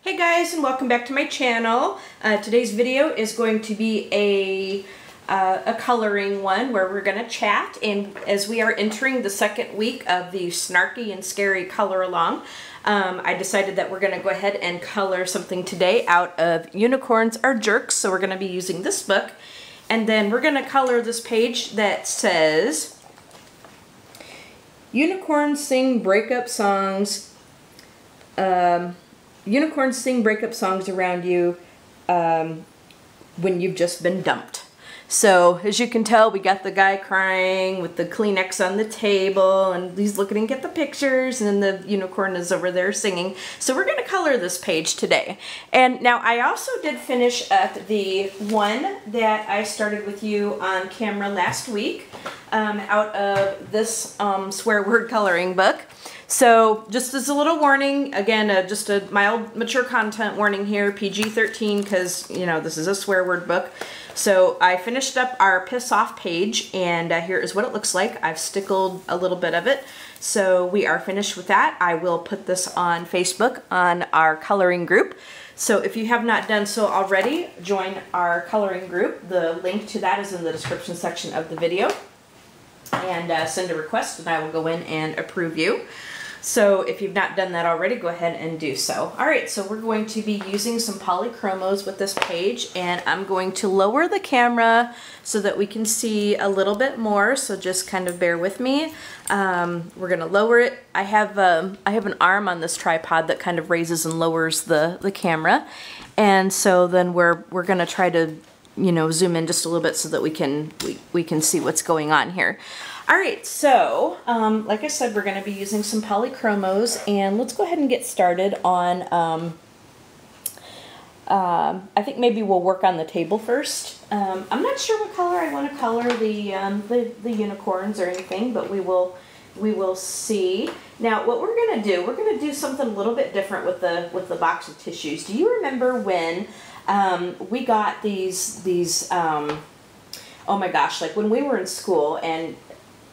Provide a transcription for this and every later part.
Hey guys, and welcome back to my channel. Today's video is going to be a coloring one where we're going to chat, and as we are entering the second week of the Snarky and Scary color along, I decided that we're going to go ahead and color something today out of Unicorns Are Jerks. So we're going to be using this book, and then we're going to color this page that says Unicorns sing breakup songs. Unicorns sing breakup songs around you when you've just been dumped. So as you can tell, we got the guy crying with the Kleenex on the table, and he's looking to get the pictures, and then the unicorn is over there singing. So we're going to color this page today. And now I also did finish up the one that I started with you on camera last week out of this swear word coloring book. So just as a little warning, again, just a mild mature content warning here, PG-13, because, you know, this is a swear word book. So I finished up our piss off page, and here is what it looks like. I've stickled a little bit of it. So we are finished with that. I will put this on Facebook on our coloring group. So if you have not done so already, join our coloring group. The link to that is in the description section of the video. And send a request, and I will go in and approve you. So if you've not done that already, go ahead and do so. All right, so we're going to be using some polychromos with this page, and I'm going to lower the camera so that we can see a little bit more, so just kind of bear with me. We're gonna lower it. I have an arm on this tripod that kind of raises and lowers the camera, and so then we're gonna try to, you know, zoom in just a little bit so that we can see what's going on here. All right, so like I said, we're going to be using some polychromos, and let's go ahead and get started on, I think maybe we'll work on the table first. I'm not sure what color I want to color the unicorns or anything, but we will see. Now, what we're going to do something a little bit different with the box of tissues. Do you remember when we got these oh my gosh, like when we were in school, and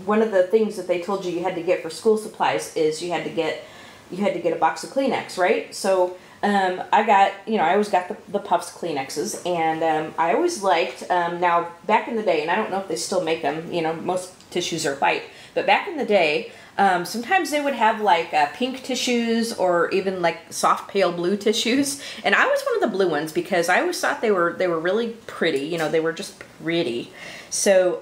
one of the things that they told you had to get for school supplies is you had to get a box of Kleenex, right? So I always got the Puffs Kleenexes, and I always liked, now back in the day, and I don't know if they still make them, you know, most tissues are white, but back in the day, sometimes they would have like pink tissues or even like soft pale blue tissues, and I was one of the blue ones because I always thought they were really pretty. You know, they were just pretty. So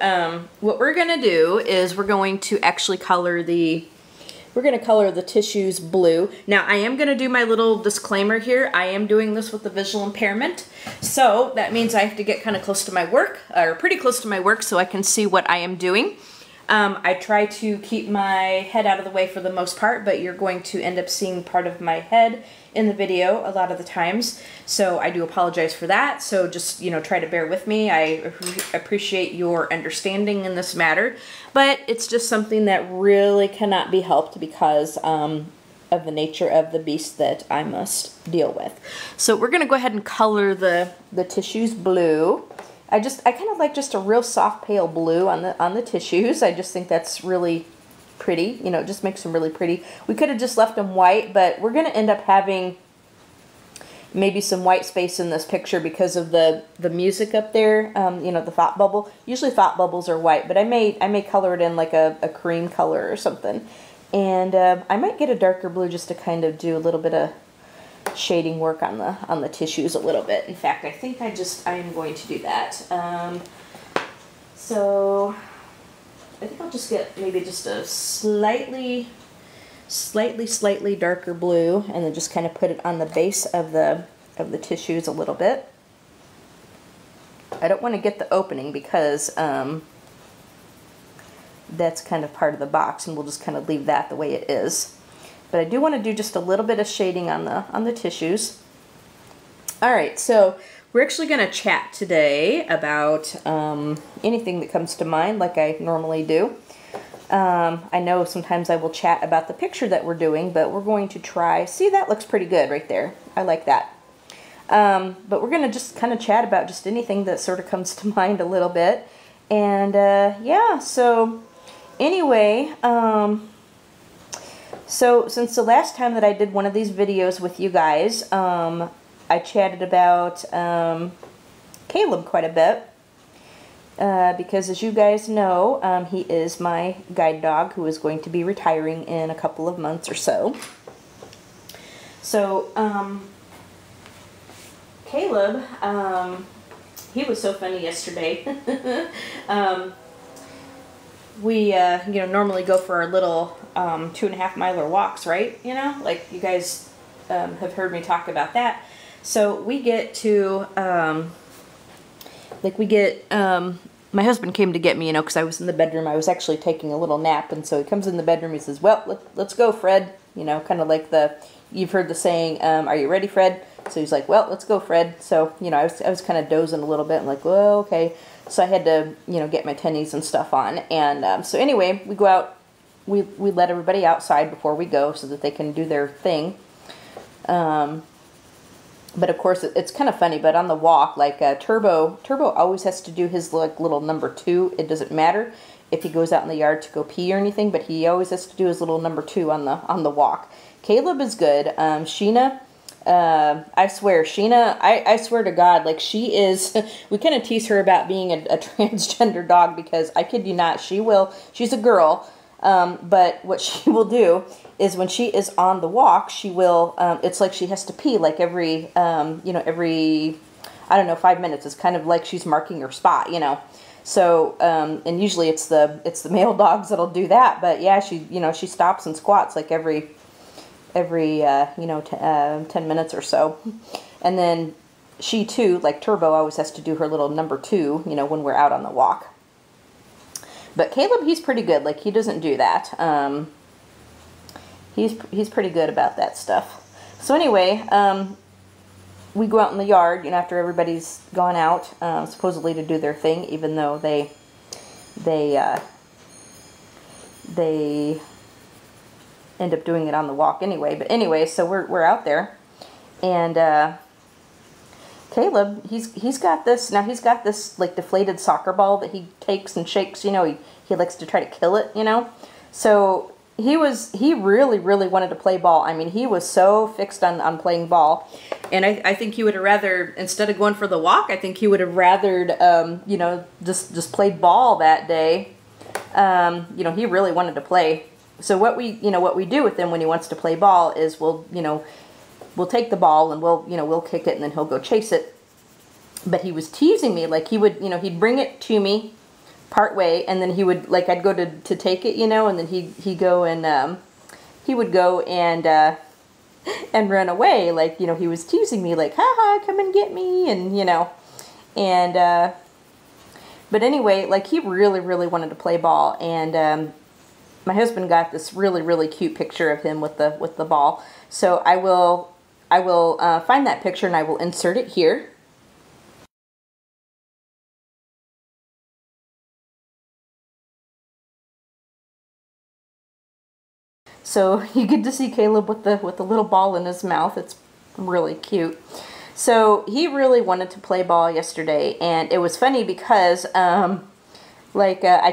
what we're gonna do is we're going to actually color the tissues blue. Now I am gonna do my little disclaimer here. I am doing this with a visual impairment, so that means I have to get kind of close to my work, or pretty close to my work, so I can see what I am doing. I try to keep my head out of the way for the most part, but you're going to end up seeing part of my head in the video a lot of the times. So I do apologize for that. So just, you know, try to bear with me. I appreciate your understanding in this matter, but it's just something that really cannot be helped because of the nature of the beast that I must deal with. So we're going to go ahead and color the tissues blue. I kind of like just a real soft pale blue on the tissues. I just think that's really pretty. You know, it just makes them really pretty. We could have just left them white, but we're going to end up having maybe some white space in this picture because of the music up there. You know, the thought bubble. Usually thought bubbles are white, but I may color it in like a cream color or something. And I might get a darker blue just to kind of do a little bit of shading work on the tissues a little bit. In fact, I think I am going to do that. So I think I'll just get maybe just a slightly darker blue, and then just kind of put it on the base of the tissues a little bit. I don't want to get the opening because that's kind of part of the box, and we'll just kind of leave that the way it is. But I do want to do just a little bit of shading on the tissues. All right, so we're actually going to chat today about anything that comes to mind, like I normally do. I know sometimes I will chat about the picture that we're doing, but we're going to try. See, that looks pretty good right there. I like that. But we're going to just kind of chat about just anything that sort of comes to mind a little bit. And yeah, so anyway, So since the last time that I did one of these videos with you guys, I chatted about Caleb quite a bit. Because as you guys know, he is my guide dog who is going to be retiring in a couple of months or so. So, Caleb, he was so funny yesterday. We, normally go for our little 2.5 miler walks, right? You know, like you guys have heard me talk about that. So we get to, my husband came to get me, because I was in the bedroom. I was actually taking a little nap, and so he comes in the bedroom. He says, "Well, let's go, Fred." Kind of like you've heard the saying, "Are you ready, Fred?" So he's like, "Well, let's go, Fred." So I was kind of dozing a little bit. I'm like, "Well, okay." So I had to get my tennies and stuff on, and so anyway, we go out. We let everybody outside before we go so that they can do their thing. But of course, it's kind of funny, but on the walk, like Turbo always has to do his little number 2. It doesn't matter if he goes out in the yard to go pee or anything, but he always has to do his little number 2 on the walk. Caleb is good. Sheena, I swear, I swear to God, like she is, we kind of tease her about being a transgender dog because I kid you not, she's a girl, but what she will do is when she is on the walk, she will, it's like she has to pee like every, every, I don't know, 5 minutes. It's kind of like she's marking her spot, So, and usually it's the male dogs that'll do that, but yeah, she stops and squats like every 10 minutes or so. And then she too, like Turbo, always has to do her little number 2, when we're out on the walk. But Caleb, he's pretty good. Like, he doesn't do that. He's pretty good about that stuff. So anyway, we go out in the yard, after everybody's gone out, supposedly to do their thing, even though they end up doing it on the walk anyway. But anyway, so we're out there, and Caleb, he's got this like deflated soccer ball that he takes and shakes. He likes to try to kill it. So he really wanted to play ball. I mean, he was so fixed on playing ball, and I think he would have rather, instead of going for the walk, I think he would have rathered just played ball that day. He really wanted to play. So what we do with him when he wants to play ball is we'll take the ball and we'll kick it and then he'll go chase it. But he was teasing me, like he would, he'd bring it to me part way, and then he would, like, I'd go to take it, and then he would go and run away, like, he was teasing me, like, haha, come and get me, and but anyway, like, he really wanted to play ball, and my husband got this really cute picture of him with the ball. So I will find that picture and I will insert it here. So you get to see Caleb with the little ball in his mouth. It's really cute. So he really wanted to play ball yesterday, and it was funny because I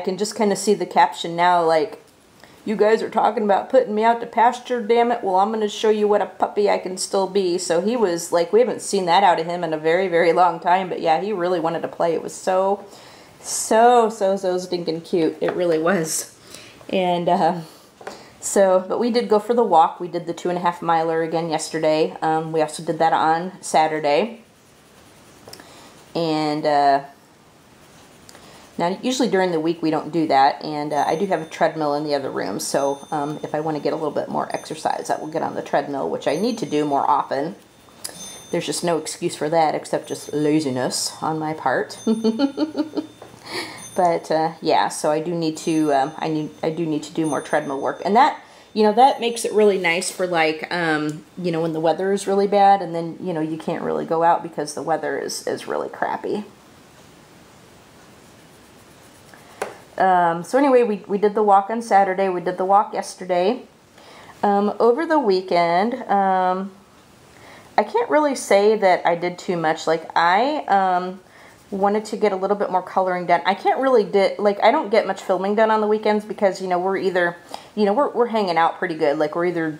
can just kind of see the caption now, like, "You guys are talking about putting me out to pasture, damn it. Well, I'm going to show you what a puppy I can still be." So he was, like, we haven't seen that out of him in a very long time. But yeah, he really wanted to play. It was so stinking cute. It really was. And but we did go for the walk. We did the 2.5 miler again yesterday. We also did that on Saturday. And now, usually during the week we don't do that, and I do have a treadmill in the other room, so if I want to get a little bit more exercise, I will get on the treadmill, which I need to do more often. There's just no excuse for that except just laziness on my part. But yeah, so I do need to I do need to do more treadmill work, and that that makes it really nice for, like, when the weather is really bad, and then you can't really go out because the weather is really crappy. So anyway, we did the walk on Saturday. We did the walk yesterday. Over the weekend, I can't really say that I did too much. Like, I wanted to get a little bit more coloring done. I can't really I don't get much filming done on the weekends because, you know, we're either, you know, we're hanging out pretty good. Like, we're either,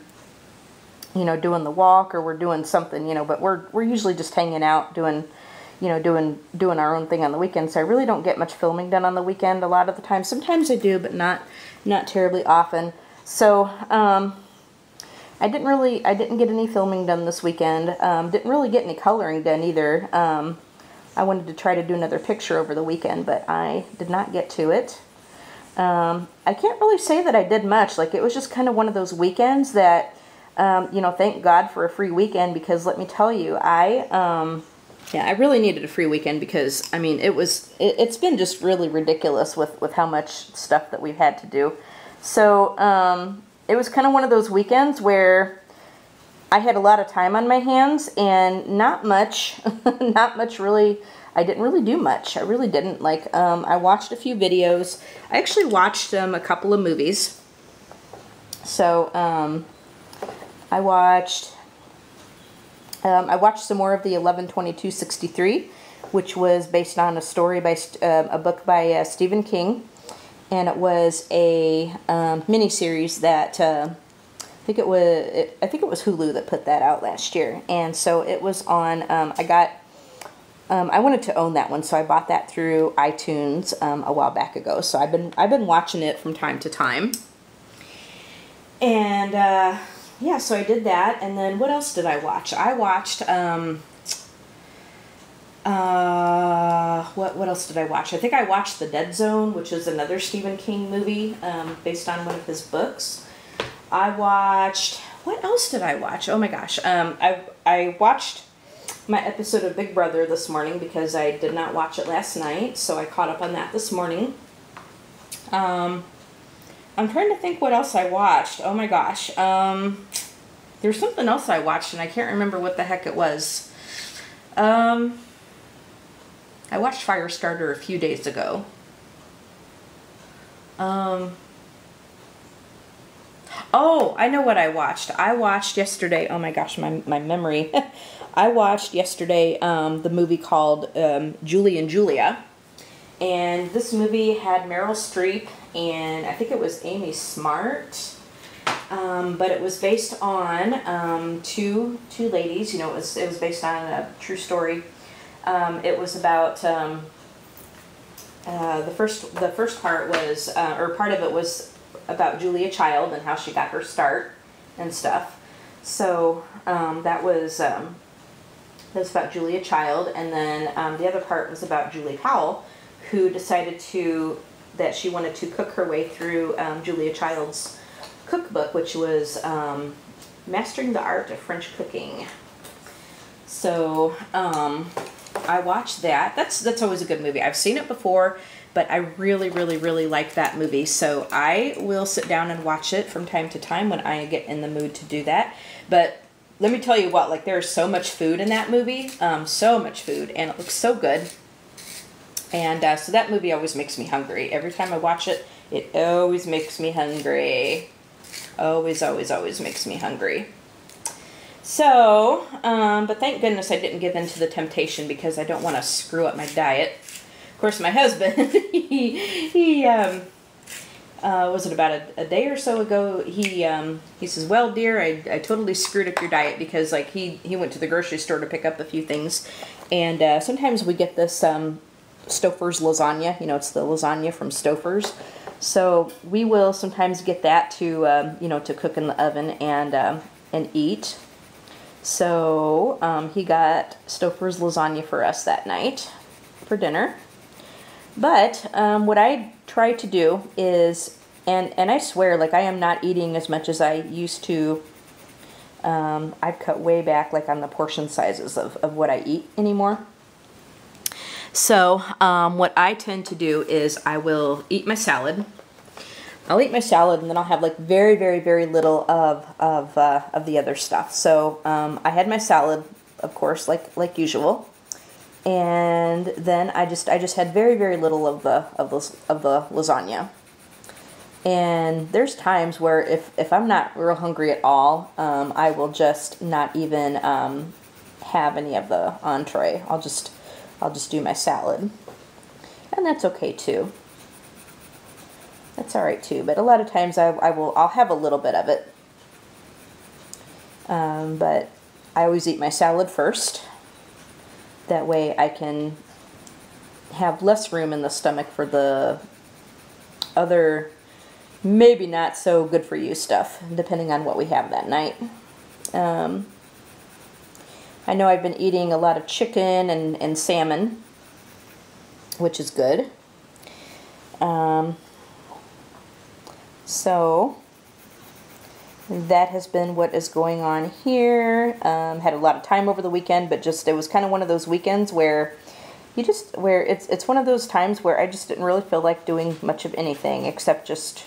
you know, doing the walk or we're doing something, you know, but we're usually just hanging out doing, you know, doing our own thing on the weekend. So I really don't get much filming done on the weekend a lot of the time. Sometimes I do, but not terribly often. So, I didn't get any filming done this weekend. Didn't really get any coloring done either. I wanted to try to do another picture over the weekend, but I did not get to it. I can't really say that I did much. Like, it was just kind of one of those weekends that, you know, thank God for a free weekend, because let me tell you, yeah, I really needed a free weekend because, I mean, it's been just really ridiculous with how much stuff that we've had to do. So, it was kind of one of those weekends where I had a lot of time on my hands and not much really. I didn't really do much. I really didn't. Like, I watched a few videos. I actually watched a couple of movies. So, I watched some more of the 11/22/63, which was based on a story by a book by Stephen King, and it was a miniseries that I think it was Hulu that put that out last year, and so it was on. I wanted to own that one, so I bought that through iTunes a while back ago. So I've been watching it from time to time, and yeah, so I did that. And then what else did I watch? I watched what else did I watch? I think I watched The Dead Zone, which is another Stephen King movie based on one of his books. I watched, what else did I watch? Oh my gosh. I watched my episode of Big Brother this morning because I did not watch it last night, so I caught up on that this morning. I'm trying to think what else I watched. Oh my gosh. There's something else I watched and I can't remember what the heck it was. I watched Firestarter a few days ago. Oh, I know what I watched. I watched yesterday, oh my gosh, my memory. I watched yesterday the movie called Julie and Julia. And this movie had Meryl Streep and I think it was Amy Smart. But it was based on two ladies. You know, it was based on a true story. It was about the first part was, or part of it was about Julia Child and how she got her start and stuff. So that was about Julia Child, and then the other part was about Julie Powell, who decided that she wanted to cook her way through Julia Child's cookbook, which was Mastering the Art of French Cooking. So I watched that. That's always a good movie. I've seen it before, but I really, really, really like that movie. So I will sit down and watch it from time to time when I get in the mood to do that. But let me tell you what, like, there's so much food in that movie, so much food, and it looks so good. And so that movie always makes me hungry. Every time I watch it, it always makes me hungry. Always, always, always makes me hungry. So, but thank goodness I didn't give in to the temptation because I don't want to screw up my diet. Of course, my husband, he was it about a day or so ago, he says, well, dear, I totally screwed up your diet because, like, he went to the grocery store to pick up a few things. And sometimes we get this Stouffer's lasagna. You know, it's the lasagna from Stouffer's. So we will sometimes get that to, you know, to cook in the oven and eat. So he got Stouffer's lasagna for us that night for dinner. But what I try to do is, and I swear, like, I am not eating as much as I used to. I've cut way back, like, on the portion sizes of what I eat anymore. So what I tend to do is I will eat my salad. I'll eat my salad and then I'll have, like, very, very, very little of the other stuff. So I had my salad, of course, like usual, and then I just had very, very little of the lasagna. And there's times where if I'm not real hungry at all, I will just not even have any of the entree. I'll just I'll just do my salad. And that's okay too. That's alright too, but a lot of times I'll have a little bit of it. But I always eat my salad first. That way I can have less room in the stomach for the other, maybe not so good for you stuff, depending on what we have that night. I know I've been eating a lot of chicken and salmon, which is good. So that has been what is going on here. Had a lot of time over the weekend, but just it was kind of one of those weekends where it's one of those times where I just didn't really feel like doing much of anything except just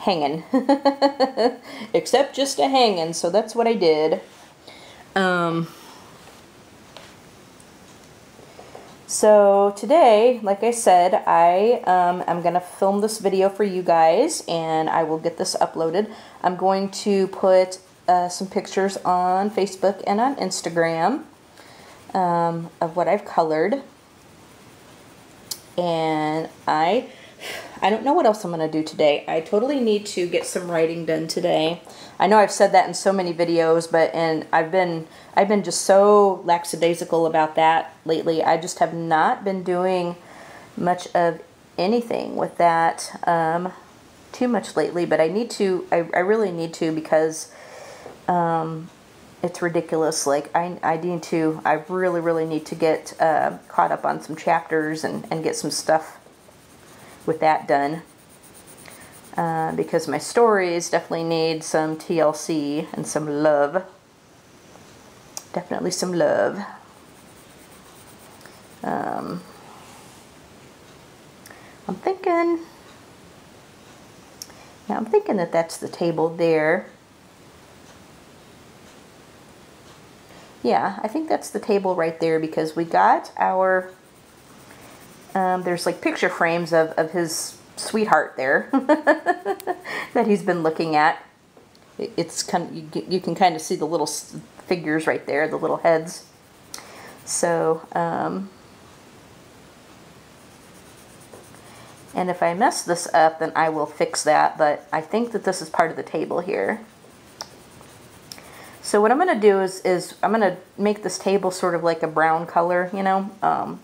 hanging. Except just a hanging, so that's what I did. So today, like I said, I'm going to film this video for you guys, and I will get this uploaded. I'm going to put some pictures on Facebook and on Instagram of what I've colored. And I don't know what else I'm going to do today. I totally need to get some writing done today. I know I've said that in so many videos, but I've been just so lackadaisical about that lately. I just have not been doing much of anything with that too much lately, but I need to. I really need to, because it's ridiculous. Like I really need to get caught up on some chapters and get some stuff with that done. Because my stories definitely need some TLC and some love. Definitely some love. I'm thinking that that's the table there. Yeah, I think that's the table right there, because we got our, there's like picture frames of his sweetheart there that he's been looking at. It's kind of, you can kind of see the little figures right there, the little heads. So, and if I mess this up, then I will fix that, but I think that this is part of the table here. So what I'm going to do is I'm going to make this table sort of like a brown color, you know. I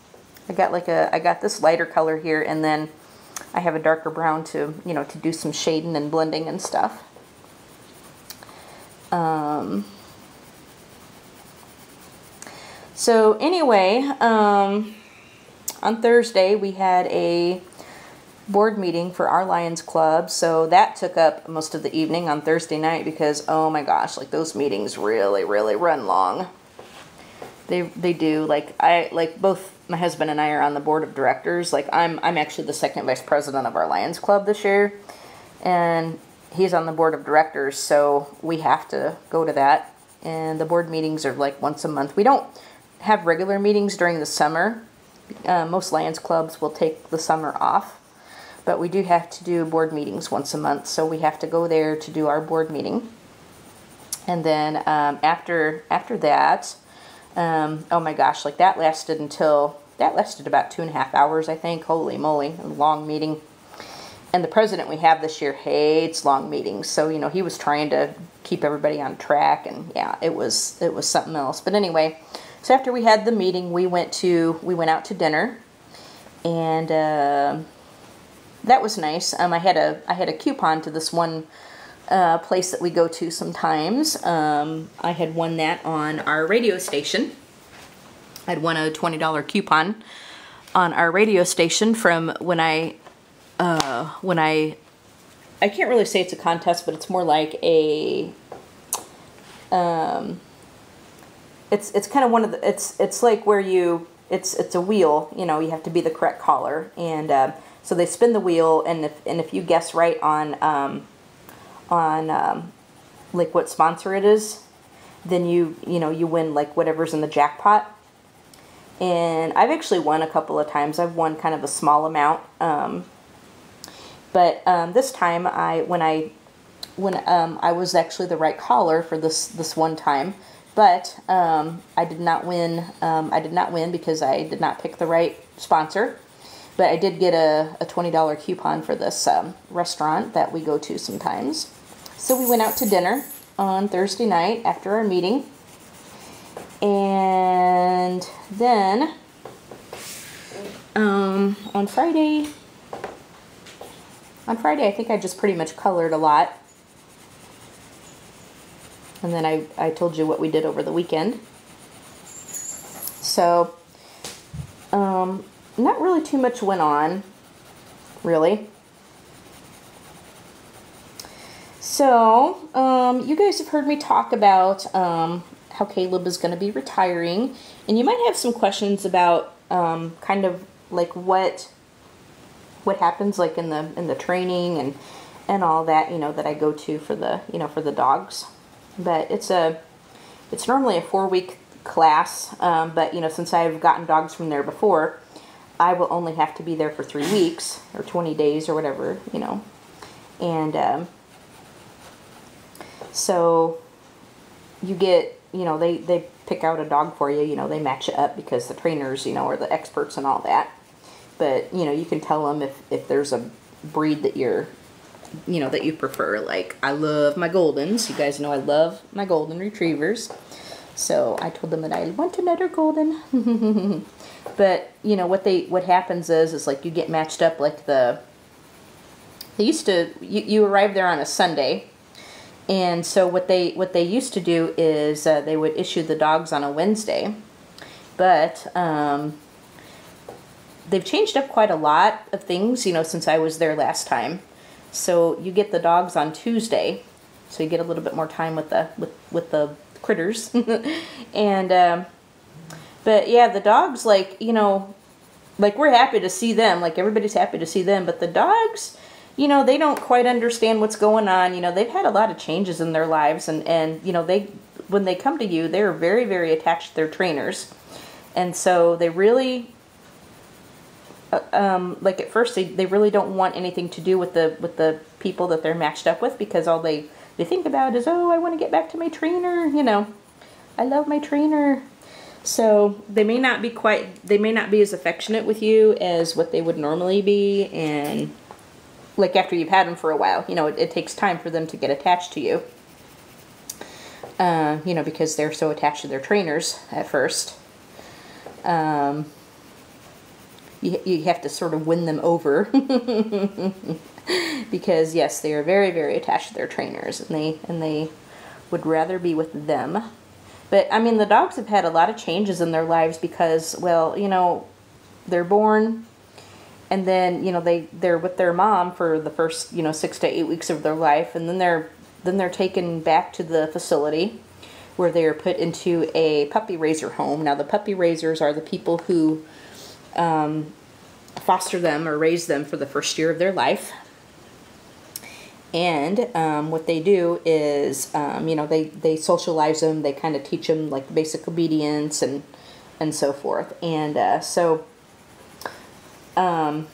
got this lighter color here, and then I have a darker brown to, you know, to do some shading and blending and stuff. So anyway, on Thursday we had a board meeting for our Lions Club, so that took up most of the evening on Thursday night, because oh my gosh, like those meetings really run long. They do. Like both my husband and I are on the board of directors. Like I'm actually the second vice president of our Lions Club this year, and he's on the board of directors, so we have to go to that. And the board meetings are like once a month. We don't have regular meetings during the summer. Most Lions Clubs will take the summer off, but we do have to do board meetings once a month, so we have to go there to do our board meeting. And then after that, oh my gosh, like that lasted about 2.5 hours, I think. Holy moly, a long meeting. And the president we have this year hates long meetings, so you know he was trying to keep everybody on track, and yeah, it was something else. But anyway, so after we had the meeting, we went out to dinner, and that was nice. I had a coupon to this one place that we go to sometimes. I had won that on our radio station. I'd won a $20 coupon on our radio station from when I can't really say it's a contest, but it's more like a it's kind of one of the, it's like where it's a wheel, you know, you have to be the correct caller, and so they spin the wheel, and if you guess right on like what sponsor it is, then you win like whatever's in the jackpot. And I've actually won a couple of times. I've won kind of a small amount, but this time when I was actually the right caller for this one time, but I did not win. I did not win because I did not pick the right sponsor. But I did get a $20 coupon for this restaurant that we go to sometimes. So we went out to dinner on Thursday night after our meeting. And then on Friday, I think I just pretty much colored a lot. And then I told you what we did over the weekend. So, not really too much went on, really. So, you guys have heard me talk about how Caleb is going to be retiring, and you might have some questions about kind of like what happens like in the training and all that, you know, that I go to for the for the dogs. But it's normally a 4-week class, but you know, since I've gotten dogs from there before, I will only have to be there for 3 weeks or 20 days or whatever, you know. And so you get, you know, they pick out a dog for you, you know, they match it up because the trainers, you know, are the experts and all that. But, you know, you can tell them if there's a breed that you're, you know, that you prefer. Like, I love my Goldens. You guys know I love my Golden Retrievers. So I told them that I want another Golden. But, you know, what happens is like you get matched up like they used to, you arrive there on a Sunday. And so what they used to do is they would issue the dogs on a Wednesday. But they've changed up quite a lot of things, you know, since I was there last time. So you get the dogs on Tuesday, so you get a little bit more time with the critters. And but yeah, the dogs, like, you know, like, we're happy to see them, like everybody's happy to see them, but the dogs, you know, they don't quite understand what's going on. You know, they've had a lot of changes in their lives, and you know, when they come to you, they're very, very attached to their trainers. And so they really like at first they really don't want anything to do with the people that they're matched up with, because all they think about is, oh, I want to get back to my trainer, you know, I love my trainer. So they may not be as affectionate with you as what they would normally be. And like after you've had them for a while, you know, it takes time for them to get attached to you, you know, because they're so attached to their trainers at first. You have to sort of win them over because yes, they are very, very attached to their trainers, and they would rather be with them. But I mean, the dogs have had a lot of changes in their lives because, well, you know, they're born, and then, you know, they're with their mom for the first, you know, 6 to 8 weeks of their life, and then they're taken back to the facility where they are put into a puppy raiser home. Now, the puppy raisers are the people who foster them or raise them for the first year of their life. And what they do is, you know, they socialize them. They kind of teach them like basic obedience and so forth. And so, you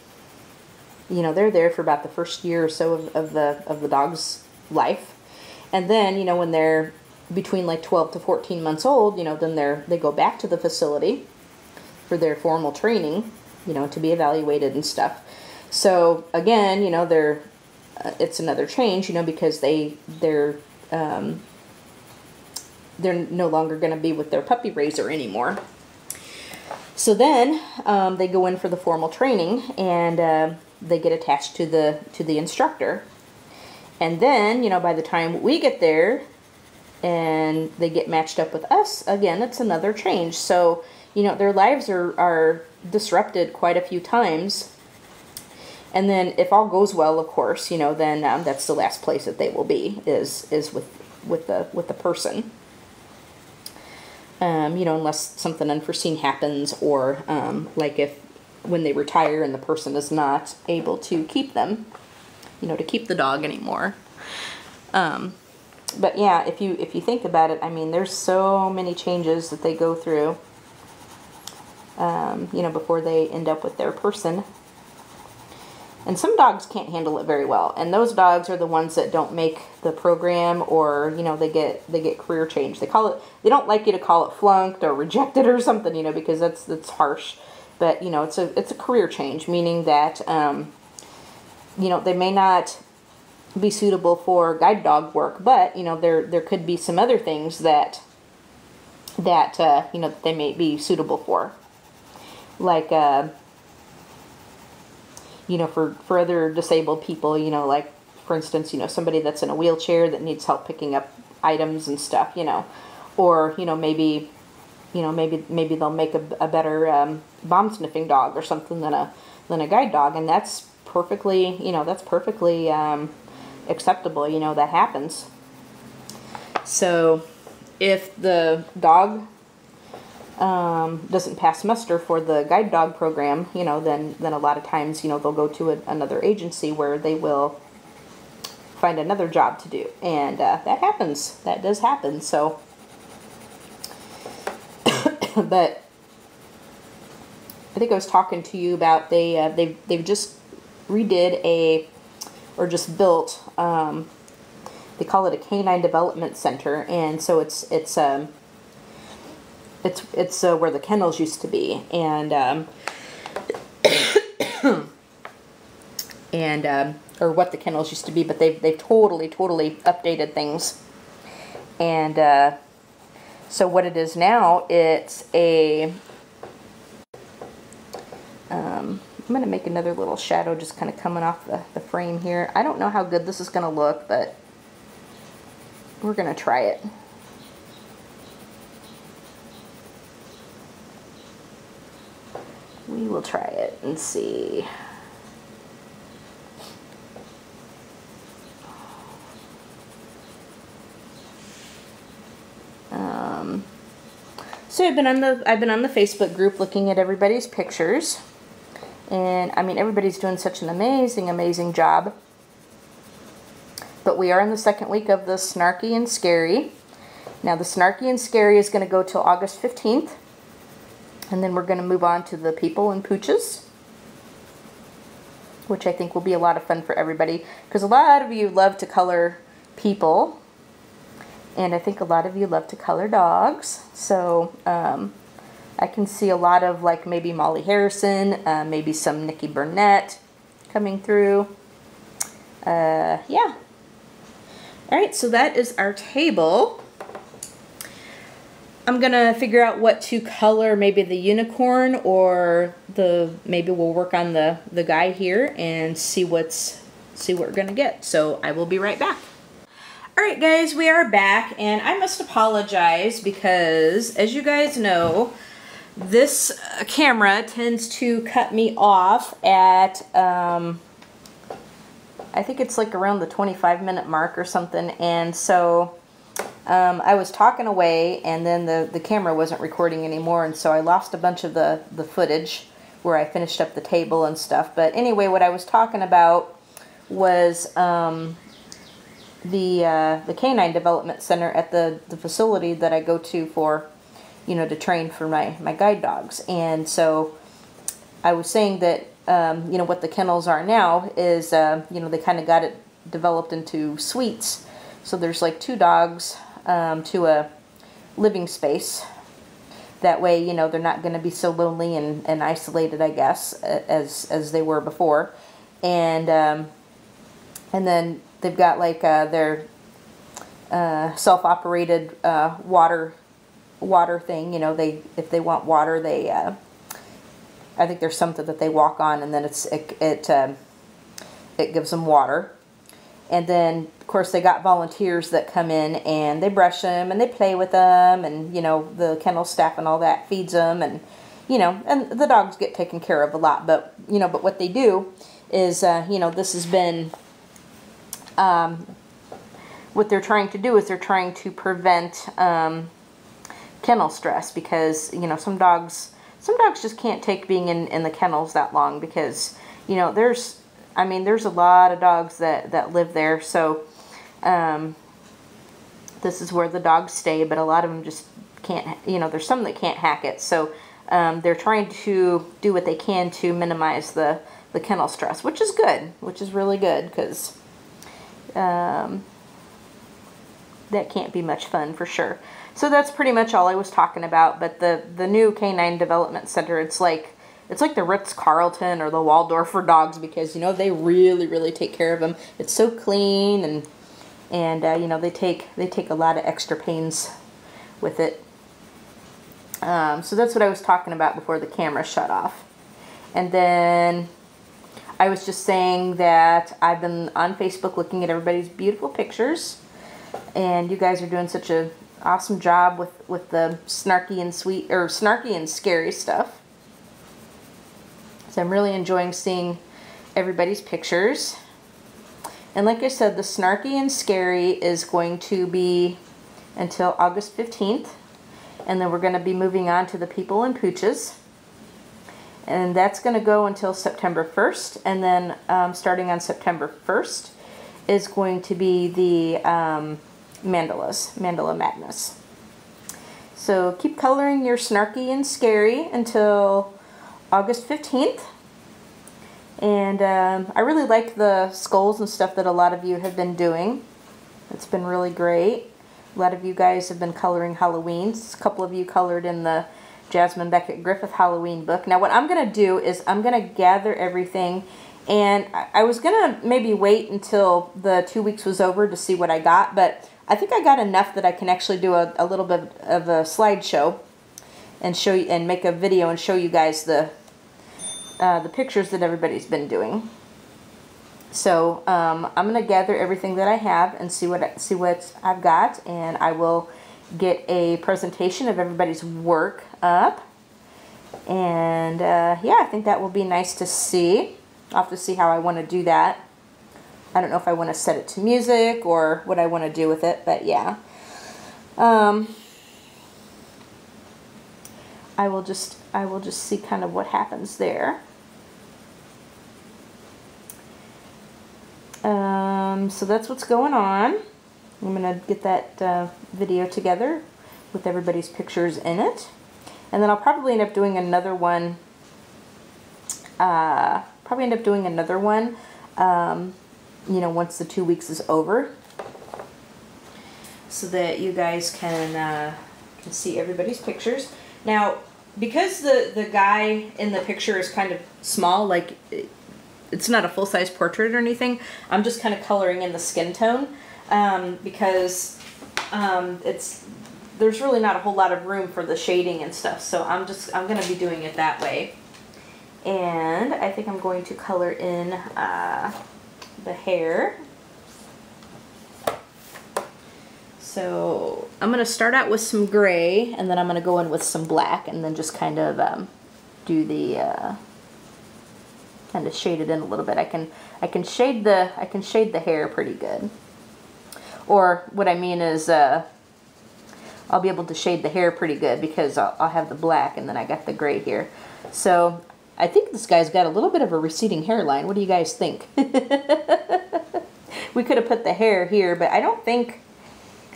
know, they're there for about the first year or so of the dog's life. And then, you know, when they're between like 12 to 14 months old, you know, then they go back to the facility for their formal training, you know, to be evaluated and stuff. So again, you know, it's another change, you know, because they're no longer going to be with their puppy raiser anymore. So then they go in for the formal training, and they get attached to the instructor. And then, you know, by the time we get there and they get matched up with us, again, it's another change. So, you know, their lives are disrupted quite a few times. And then if all goes well, of course, you know, then that's the last place that they will be is with the person. You know, unless something unforeseen happens, or like if when they retire and the person is not able to keep them, you know, to keep the dog anymore. But yeah, if you think about it, I mean, there's so many changes that they go through, you know, before they end up with their person. And some dogs can't handle it very well, and those dogs are the ones that don't make the program, or you know, they get career change. They don't like you to call it flunked or rejected or something, you know, because that's harsh. But you know, it's a career change, meaning that you know, they may not be suitable for guide dog work, but you know, there could be some other things that you know, that they may be suitable for, like you know, for other disabled people, you know, like for instance, you know, somebody that's in a wheelchair that needs help picking up items and stuff, you know, or you know, maybe they'll make a better bomb sniffing dog or something than a guide dog, and that's perfectly, you know, acceptable, you know, that happens. So if the dog doesn't pass muster for the guide dog program, you know, then a lot of times, you know, they'll go to another agency where they will find another job to do, and that happens. That does happen. So, but I think I was talking to you about they've just redid just built. They call it a canine development center, and so it's where the kennels used to be, and or what the kennels used to be, but they've totally updated things, and so what it is now, it's a I'm going to make another little shadow just kind of coming off the frame here. I don't know how good this is going to look, but we're going to try it. We will try it and see. So I've been on the Facebook group looking at everybody's pictures, and I mean, everybody's doing such an amazing job. But we are in the second week of the Snarky and Scary. Now the Snarky and Scary is going to go till August 15th. And then we're going to move on to the People and Pooches, which I think will be a lot of fun for everybody, because a lot of you love to color people, and I think a lot of you love to color dogs. So I can see a lot of, like, maybe Molly Harrison, maybe some Nikki Burnett coming through. Yeah. Alright, so that is our table. I'm gonna figure out what to color, maybe the unicorn, or maybe we'll work on the guy here and see what we're gonna get. So I will be right back. Alright guys, we are back, and I must apologize because, as you guys know, this camera tends to cut me off at I think it's like around the 25-minute mark or something, and so I was talking away, and then the camera wasn't recording anymore, and so I lost a bunch of the footage where I finished up the table and stuff. But anyway, what I was talking about was the canine development center at the facility that I go to for, you know, to train for my guide dogs. And so I was saying that you know, what the kennels are now is you know, they kind of got it developed into suites. So there's like 2 dogs to a living space. That way, you know, they're not going to be so lonely and isolated, I guess, as they were before. And then they've got like their self-operated water thing. You know, if they want water, they I think there's something that they walk on, and then it gives them water. And then, of course, they got volunteers that come in and they brush them and they play with them, and, you know, the kennel staff and all that feeds them, and, you know, and the dogs get taken care of a lot. But, you know, but what they do is, you know, this has been, what they're trying to do is they're trying to prevent kennel stress, because, you know, some dogs just can't take being in the kennels that long, because, you know, there's a lot of dogs that live there. So this is where the dogs stay, but a lot of them just can't, you know, there's some that can't hack it. So they're trying to do what they can to minimize the kennel stress, which is good, which is really good, because that can't be much fun for sure. So that's pretty much all I was talking about. But the new Canine Development Center, it's like the Ritz-Carlton or the Waldorf for dogs, because, you know, they really take care of them. It's so clean, and you know, they take a lot of extra pains with it. So that's what I was talking about before the camera shut off. And then I was just saying that I've been on Facebook looking at everybody's beautiful pictures, and you guys are doing such an awesome job with the snarky and scary stuff. So I'm really enjoying seeing everybody's pictures. And like I said, the Snarky and Scary is going to be until August 15th. And then we're going to be moving on to the People and Pooches. And that's going to go until September 1st. And then starting on September 1st is going to be the Mandala Madness. So keep coloring your Snarky and Scary until August 15th. And I really like the skulls and stuff that a lot of you have been doing. It's been really great. A lot of you guys have been coloring Halloweens. A couple of you colored in the Jasmine Beckett Griffith Halloween book. Now what I'm going to do is I'm going to gather everything, and I was going to maybe wait until the 2 weeks was over to see what I got, but I think I got enough that I can actually do a little bit of a slideshow and show you, and make a video and show you guys the pictures that everybody's been doing. So I'm going to gather everything that I have and see what I've got, and I will get a presentation of everybody's work up. And yeah, I think that will be nice to see. I'll have to see how I want to do that. I don't know if I want to set it to music or what I want to do with it, but yeah. I will just see kind of what happens there. So that's what's going on. I'm going to get that video together with everybody's pictures in it. And then I'll probably end up doing another one. You know, once the 2 weeks is over, so that you guys can see everybody's pictures. Now, because the guy in the picture is kind of small, like it's not a full-size portrait or anything, I'm just kind of coloring in the skin tone, because there's really not a whole lot of room for the shading and stuff, so I'm going to be doing it that way. And I think I'm going to color in the hair. So I'm going to start out with some gray, and then I'm going to go in with some black, and then just kind of do the kind of shade it in a little bit. I can shade the hair pretty good. Or what I mean is I'll be able to shade the hair pretty good because I'll have the black, and then I got the gray here. So I think this guy's got a little bit of a receding hairline. What do you guys think? We could have put the hair here, but I don't think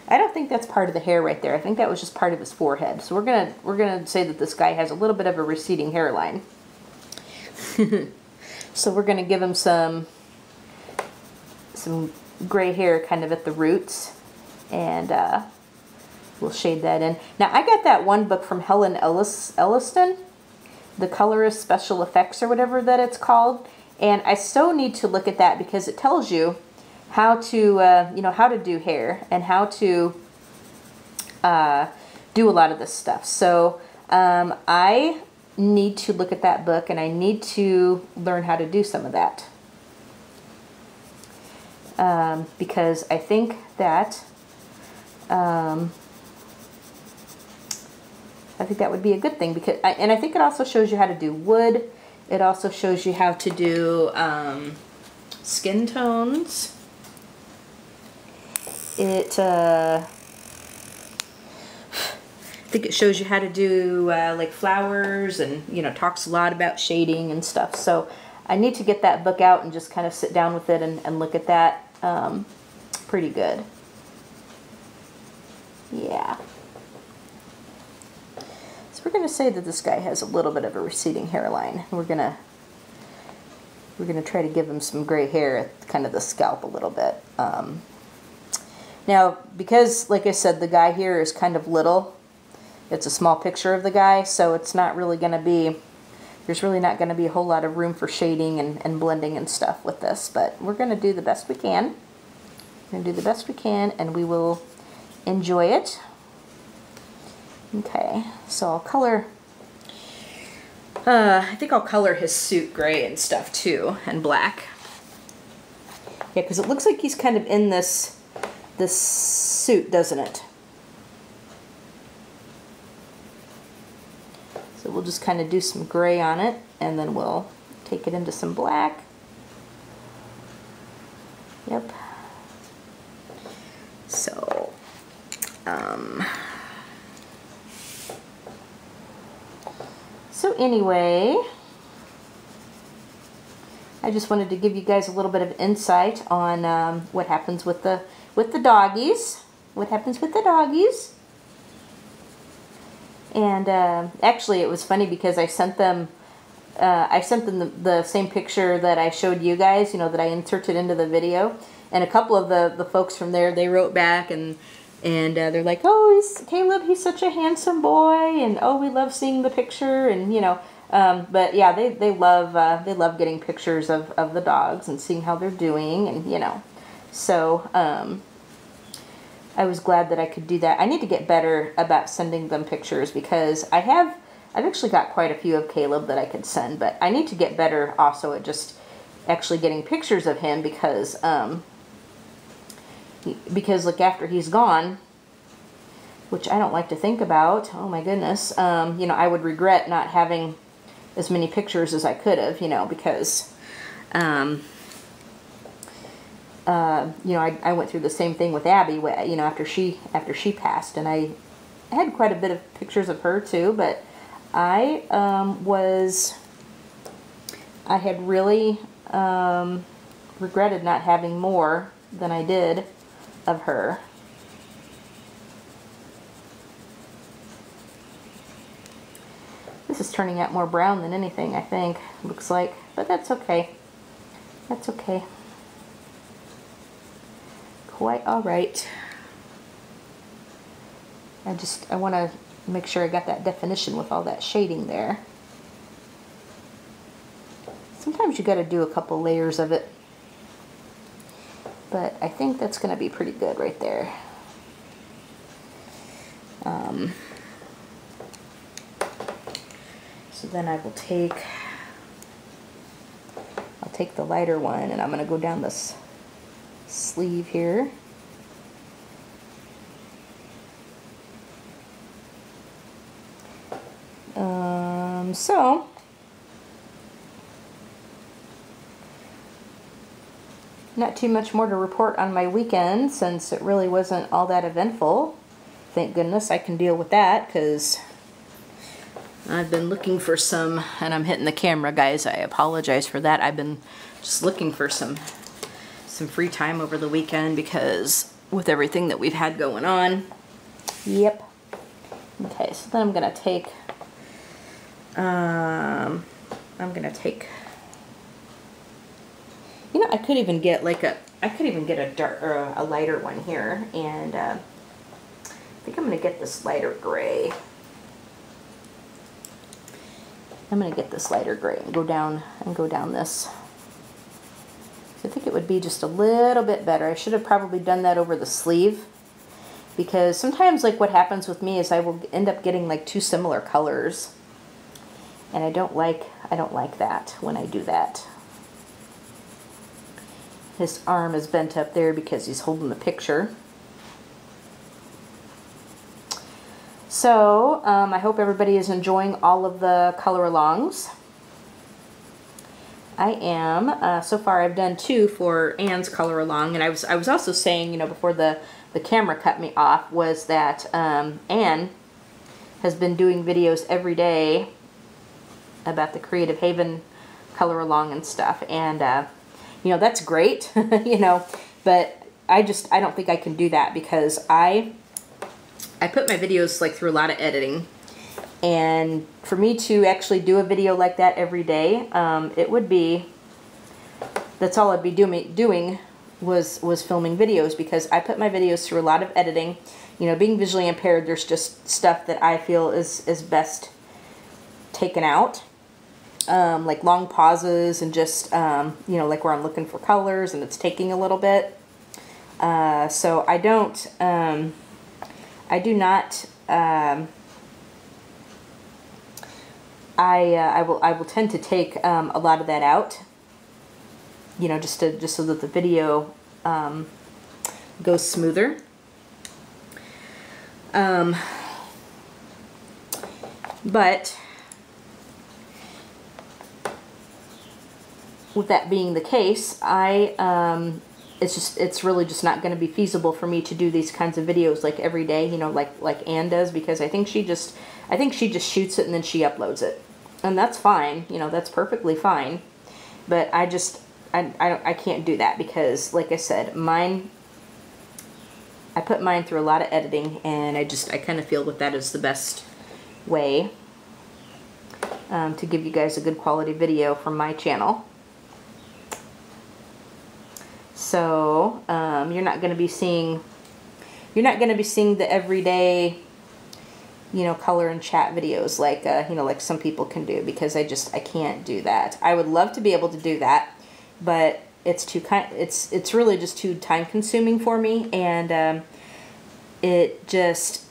that's part of the hair right there. I think that was just part of his forehead. So we're gonna say that this guy has a little bit of a receding hairline. So we're gonna give him some gray hair kind of at the roots, and we'll shade that in. Now I got that one book from Helen Elliston, The Colorist Special Effects or whatever that it's called, and I so need to look at that because it tells you how to you know, how to do hair and how to do a lot of this stuff. So I need to look at that book, and I need to learn how to do some of that, because I think that would be a good thing, because and I think it also shows you how to do wood. It also shows you how to do skin tones. I think it shows you how to do like flowers, and you know, talks a lot about shading and stuff. So I need to get that book out and just kind of sit down with it and look at that pretty good. Yeah. So we're going to say that this guy has a little bit of a receding hairline. We're going to we're going to try to give him some gray hair at kind of the scalp a little bit. Now, because, like I said, the guy here is kind of little, it's a small picture of the guy, so it's not really going to be, there's really not going to be a whole lot of room for shading and blending and stuff with this, but we're going to do the best we can. We're going to do the best we can, and we will enjoy it. Okay, so I'll color, I think I'll color his suit gray and stuff too, and black. Yeah, because it looks like he's kind of in this suit, doesn't it? So we'll just kind of do some gray on it, and then we'll take it into some black. Yep. So, so anyway, I just wanted to give you guys a little bit of insight on what happens with the doggies. What happens with the doggies? And actually, it was funny because I sent them the same picture that I showed you guys, you know, that I inserted into the video. And a couple of the folks from there, they wrote back and they're like, oh, Caleb, he's such a handsome boy, and oh, we love seeing the picture, and you know. But yeah, they love getting pictures of the dogs and seeing how they're doing, and you know. So I was glad that I could do that. I need to get better about sending them pictures because I've actually got quite a few of Caleb that I could send, but I need to get better also at just actually getting pictures of him because like after he's gone, which I don't like to think about, oh my goodness, you know, I would regret not having as many pictures as I could have, you know, because you know, I went through the same thing with Abby, you know, after she passed, and I had quite a bit of pictures of her too, but I had really regretted not having more than I did of her. This is turning out more brown than anything, I think, looks like, but that's okay. That's okay. Quite all right. I want to make sure I got that definition with all that shading there. Sometimes you got to do a couple layers of it, but I think that's going to be pretty good right there. So then I will take the lighter one, and I'm going to go down this sleeve here. So not too much more to report on my weekend since it really wasn't all that eventful. Thank goodness I can deal with that because I've been looking for some, and I'm hitting the camera, guys, I apologize for that. I've been just looking for some free time over the weekend because with everything that we've had going on. Yep. Okay, so then I'm gonna take you know, I could even get like a lighter one here, and I think I'm gonna get this lighter gray. I'm gonna get this lighter gray and go down this. I think it would be just a little bit better. I should have probably done that over the sleeve because sometimes like what happens with me is I will end up getting like two similar colors, and I don't like that when I do that. His arm is bent up there because he's holding the picture. So I hope everybody is enjoying all of the color alongs. I am. So far I've done 2 for Anne's color along, and I was also saying, you know, before the camera cut me off, was that Anne has been doing videos every day about the Creative Haven color along and stuff, and you know, that's great, you know, but I don't think I can do that because I put my videos like through a lot of editing. And for me to actually do a video like that every day, it would be that's all I'd be doing was filming videos, because I put my videos through a lot of editing. You know, being visually impaired, there's just stuff that I feel is best taken out. Like long pauses and just, you know, like where I'm looking for colors and it's taking a little bit. So I do not, I will tend to take a lot of that out, you know, just so that the video goes smoother. But with that being the case, it's really just not going to be feasible for me to do these kinds of videos like every day, you know, like Ann does, because I think she just shoots it and then she uploads it, and that's fine, you know, that's perfectly fine. But I can't do that, because like I said, I put mine through a lot of editing, and I kind of feel that is the best way to give you guys a good quality video from my channel. So you're not going to be seeing the everyday, you know, color and chat videos like you know, like some people can do, because I can't do that. I would love to be able to do that, but it's really just too time consuming for me, and it just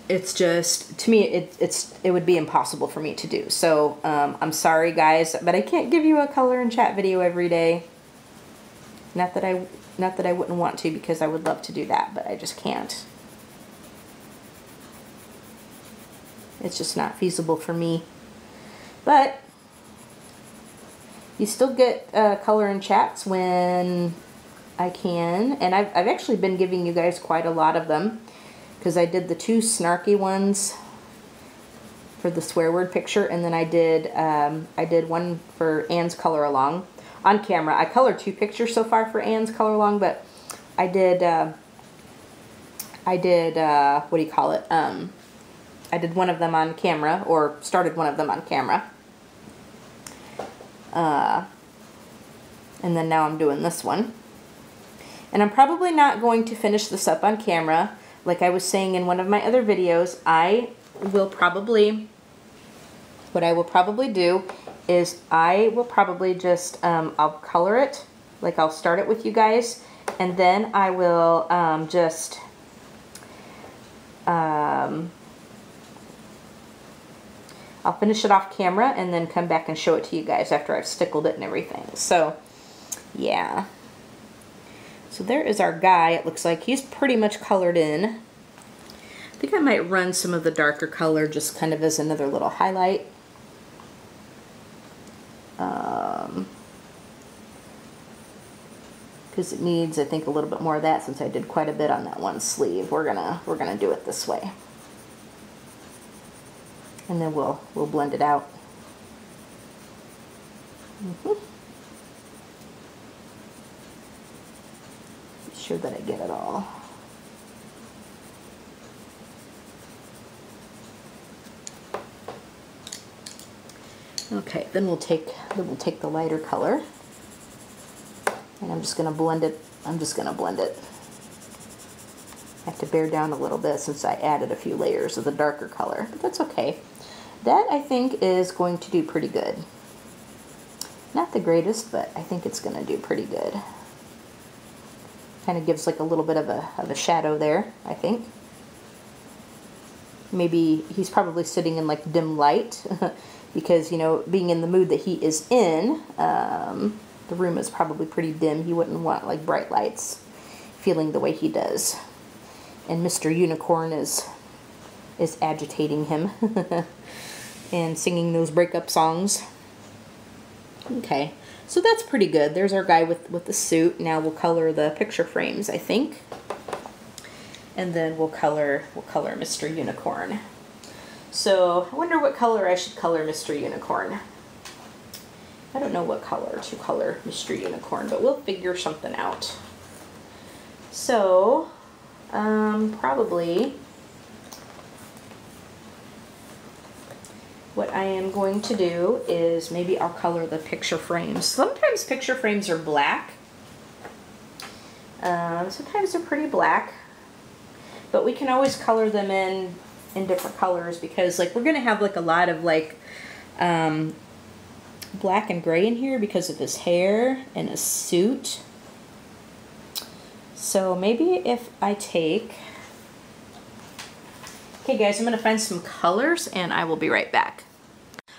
it's just, to me, it would be impossible for me to do. So I'm sorry guys, but I can't give you a color and chat video every day. Not that I wouldn't want to, because I would love to do that, but I just can't. It's just not feasible for me. But you still get color and chats when I can, and I've actually been giving you guys quite a lot of them, because I did the 2 snarky ones for the swear word picture, and then I did one for Ann's color along on camera. I colored 2 pictures so far for Ann's color along, but I did what do you call it? I did one of them on camera, or started one of them on camera, and then now I'm doing this one. And I'm probably not going to finish this up on camera. Like I was saying in one of my other videos, what I will probably do is I will probably just, I'll color it, like I'll start it with you guys, and then I will I'll finish it off camera and then come back and show it to you guys after I've stickled it and everything. So, yeah. So there is our guy. It looks like he's pretty much colored in. I think I might run some of the darker color just kind of as another little highlight. Because it needs, I think, a little bit more of that, since I did quite a bit on that one sleeve. We're gonna do it this way, and then we'll blend it out. Be sure that I get it all. Okay, then we'll take the lighter color, and I'm just gonna blend it. I have to bear down a little bit since I added a few layers of the darker color, but that's okay. That, I think, is going to do pretty good. Not the greatest, but I think it's going to do pretty good. Kind of gives like a little bit of a shadow there, I think. Maybe he's probably sitting in like dim light because, you know, being in the mood that he is in, the room is probably pretty dim. He wouldn't want like bright lights feeling the way he does. And Mr. Unicorn is agitating him and singing those breakup songs. Okay, so that's pretty good. There's our guy with the suit. Now we'll color the picture frames, I think. And then we'll color Mr. Unicorn. So I wonder what color I should color Mr. Unicorn. I don't know what color to color Mr. Unicorn, but we'll figure something out. So probably what I am going to do is maybe I'll color the picture frames. Sometimes picture frames are black. Sometimes they're pretty black. But we can always color them in different colors because like we're going to have like a lot of like black and gray in here because of his hair and his suit. So maybe if I take... Okay guys, I'm going to find some colors and I will be right back.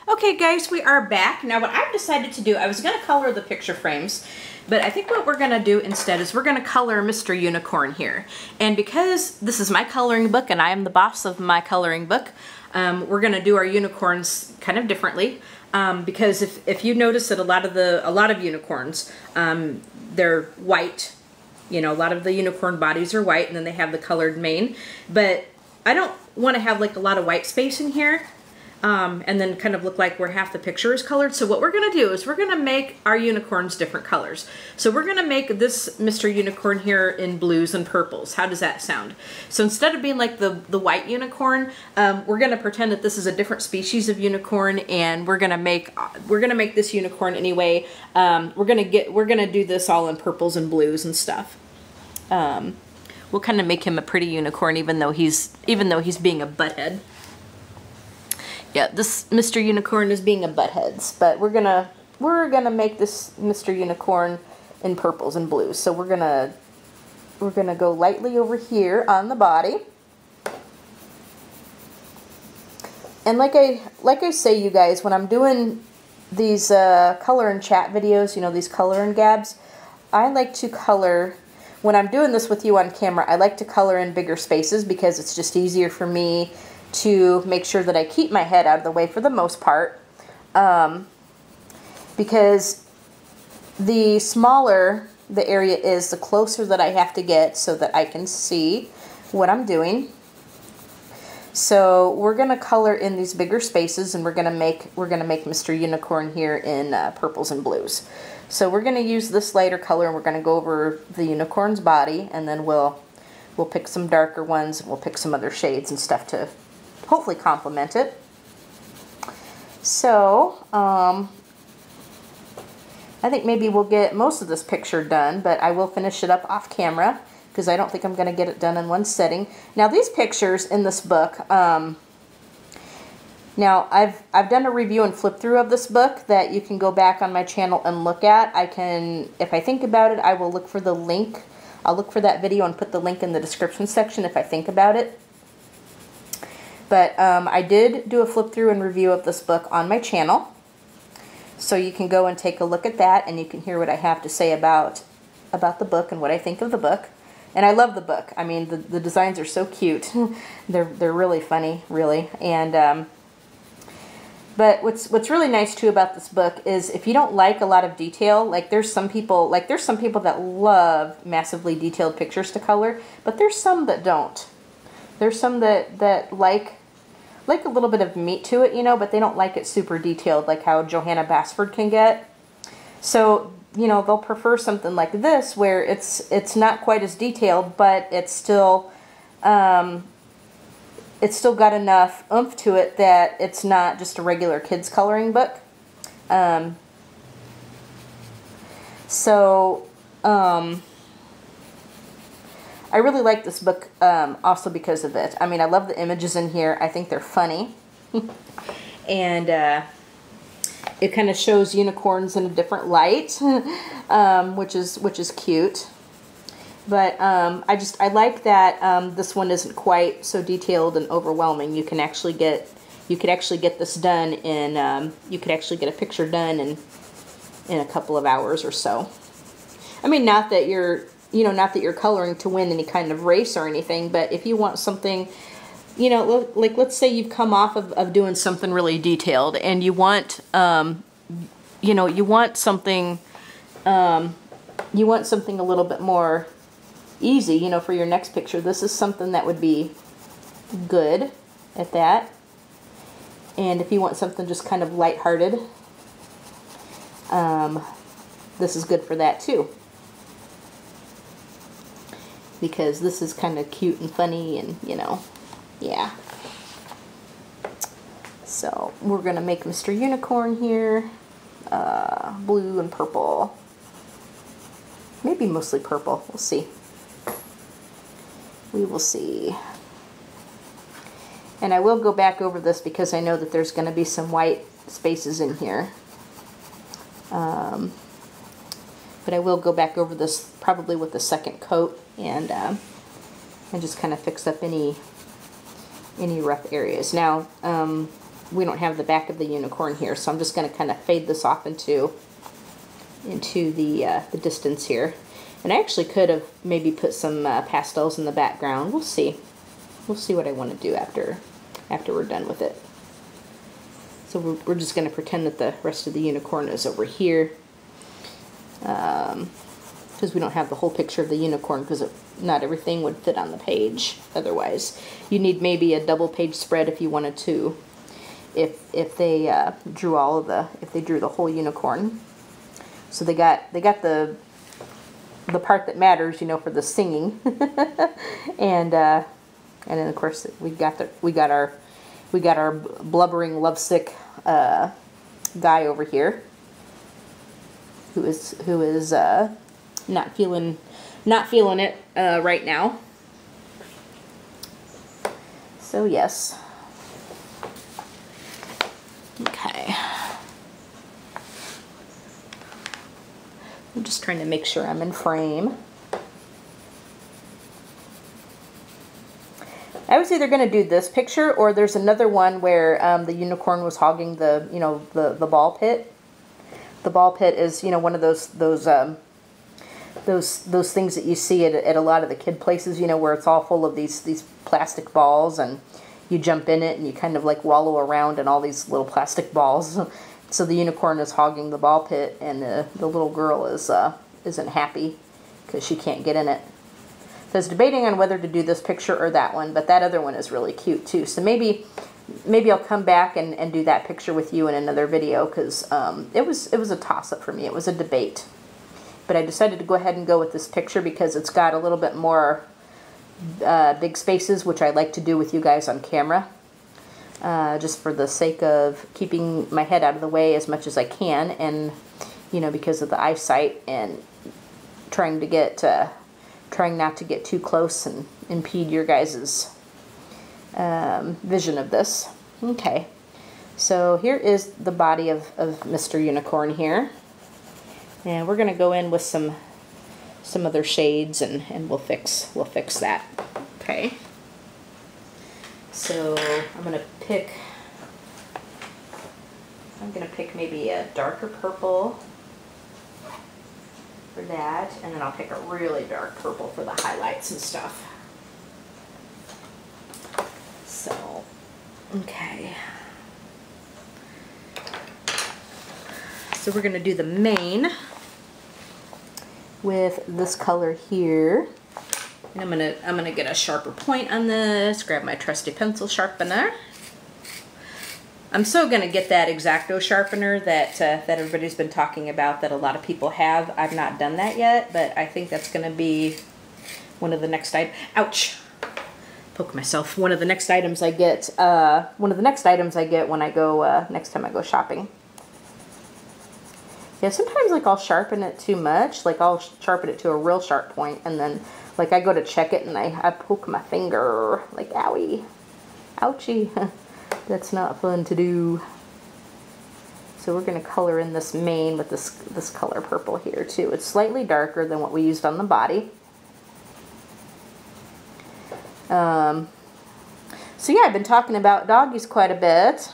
Okay guys, we are back. Now what I've decided to do, I was going to color the picture frames, but I think what we're going to do instead is we're going to color Mr. Unicorn here. And because this is my coloring book and I am the boss of my coloring book, we're going to do our unicorns kind of differently. Because if you notice that a lot of unicorns, they're white. You know, a lot of the unicorn bodies are white and then they have the colored mane. But I don't want to have like a lot of white space in here. And then kind of look like where half the picture is colored. So what we're going to do is we're going to make our unicorns different colors. So we're going to make this Mr. Unicorn here in blues and purples. How does that sound? So instead of being like the white unicorn, we're going to pretend that this is a different species of unicorn, and we're going to make this unicorn anyway. We're going to do this all in purples and blues and stuff. We'll kind of make him a pretty unicorn even though he's being a butthead. Yeah, this Mr. Unicorn is being a buttheads, but we're gonna make this Mr. Unicorn in purples and blues. So we're gonna go lightly over here on the body. And like I say, you guys, when I'm doing these color and chat videos, you know, these color and gabs, I like to color, when I'm doing this with you on camera, I like to color in bigger spaces because it's just easier for me to make sure that I keep my head out of the way for the most part, because the smaller the area is, the closer that I have to get so that I can see what I'm doing. So we're gonna color in these bigger spaces, and we're gonna make Mr. Unicorn here in purples and blues. So we're gonna use this lighter color, and we're gonna go over the unicorn's body, and then we'll pick some darker ones, and we'll pick some other shades and stuff to hopefully complement it. So, I think maybe we'll get most of this picture done, but I will finish it up off camera because I don't think I'm going to get it done in one setting. Now these pictures in this book, now I've done a review and flip through of this book that you can go back on my channel and look at. If I think about it, I will look for the link. I'll look for that video and put the link in the description section if I think about it. But I did do a flip through and review of this book on my channel. So you can go and take a look at that, and you can hear what I have to say about the book and what I think of the book. And I love the book. I mean, the designs are so cute. They're really funny, really. And but what's really nice too about this book is if you don't like a lot of detail, like there's some people that love massively detailed pictures to color, but there's some that don't. There's some that like a little bit of meat to it, you know, but they don't like it super detailed like how Johanna Basford can get. So, you know, they'll prefer something like this where it's not quite as detailed, but it's still got enough oomph to it that it's not just a regular kids coloring book. I really like this book also because of it. I mean, I love the images in here. I think they're funny. And it kind of shows unicorns in a different light, which is cute. But I like that this one isn't quite so detailed and overwhelming. You could actually get this done in you could actually get a picture done in a couple of hours or so. I mean, not that you're coloring to win any kind of race or anything, but if you want something, you know, like let's say you've come off of doing something really detailed and you want, you want something a little bit more easy, you know, for your next picture. This is something that would be good at that. And if you want something just kind of lighthearted, this is good for that too. Because this is kind of cute and funny and, you know, yeah. So we're gonna make Mr. Unicorn here, blue and purple. Maybe mostly purple, we'll see. We will see. And I will go back over this because I know that there's gonna be some white spaces in here. But I will go back over this probably with the second coat and just kind of fix up any rough areas. Now, we don't have the back of the unicorn here, so I'm just going to kind of fade this off into the distance here. And I actually could have maybe put some pastels in the background. We'll see. We'll see what I want to do after we're done with it. So we're just going to pretend that the rest of the unicorn is over here. Because we don't have the whole picture of the unicorn, because not everything would fit on the page otherwise. You need maybe a double page spread if you wanted to, if they drew the whole unicorn. So they got the part that matters, you know, for the singing, and then of course we got our blubbering lovesick guy over here, who is not feeling it right now. So yes. Okay. I'm just trying to make sure I'm in frame. I was either going to do this picture, or there's another one where the unicorn was hogging the, you know, the ball pit. The ball pit is, you know, one of those things that you see at a lot of the kid places, you know, where it's all full of these plastic balls, and you jump in it and you kind of like wallow around in all these little plastic balls. So the unicorn is hogging the ball pit, and the little girl isn't happy because she can't get in it. So I was debating on whether to do this picture or that one, but that other one is really cute too. So maybe I'll come back and do that picture with you in another video, because it was a toss-up for me. It was a debate. But I decided to go ahead and go with this picture because it's got a little bit more big spaces, which I like to do with you guys on camera. Just for the sake of keeping my head out of the way as much as I can, and, you know, because of the eyesight, and trying not to get too close and impede your guys' vision of this. Okay, so here is the body of Mr. Unicorn here, and we're going to go in with some other shades, and we'll fix that. Okay, so I'm going to pick maybe a darker purple for that, and then I'll pick a really dark purple for the highlights and stuff. So, okay. So we're going to do the mane with this color here. And I'm gonna get a sharper point on this, grab my trusty pencil sharpener. I'm so gonna get that X-Acto sharpener that everybody's been talking about, that a lot of people have. I've not done that yet, but I think that's gonna be one of the next ouch! Poke myself. One of the next items I get. When I go next time I go shopping. Yeah, sometimes like I'll sharpen it too much. Like I'll sharpen it to a real sharp point, and then like I go to check it and I poke my finger. Like owie, ouchie. That's not fun to do. So we're going to color in this mane with this color purple here too. It's slightly darker than what we used on the body. So yeah, I've been talking about doggies quite a bit.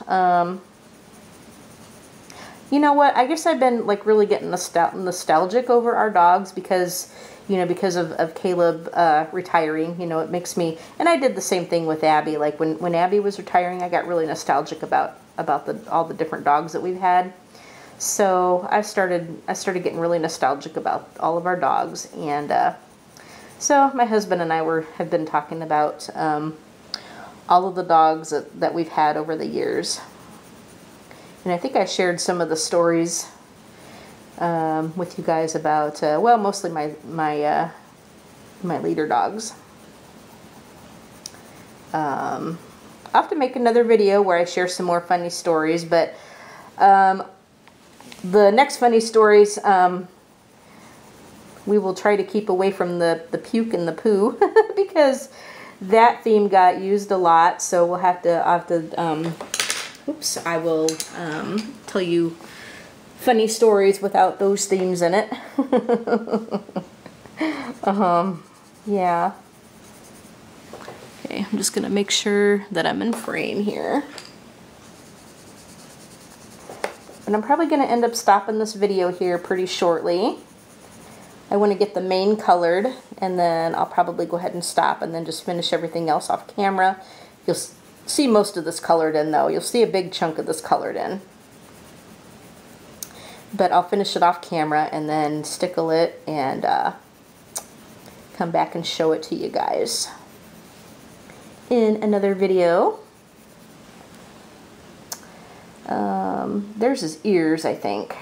You know what? I guess I've been like really getting nostalgic over our dogs because, you know, because of Caleb retiring. You know, it makes me, and I did the same thing with Abby. Like when Abby was retiring, I got really nostalgic about all the different dogs that we've had. So I started getting really nostalgic about all of our dogs, and so my husband and I have been talking about all of the dogs that we've had over the years. And I think I shared some of the stories with you guys about, well, mostly my leader dogs. have to make another video where I share some more funny stories, but the next funny stories, we will try to keep away from the puke and the poo because that theme got used a lot. So we'll have to, oops, I will tell you funny stories without those themes in it. Yeah. Okay, I'm just gonna make sure that I'm in frame here. And I'm probably gonna end up stopping this video here pretty shortly. I want to get the main colored, and then I'll probably go ahead and stop and then just finish everything else off camera. You'll see most of this colored in though. You'll see a big chunk of this colored in. But I'll finish it off camera and then stickle it and come back and show it to you guys in another video. There's his ears, I think.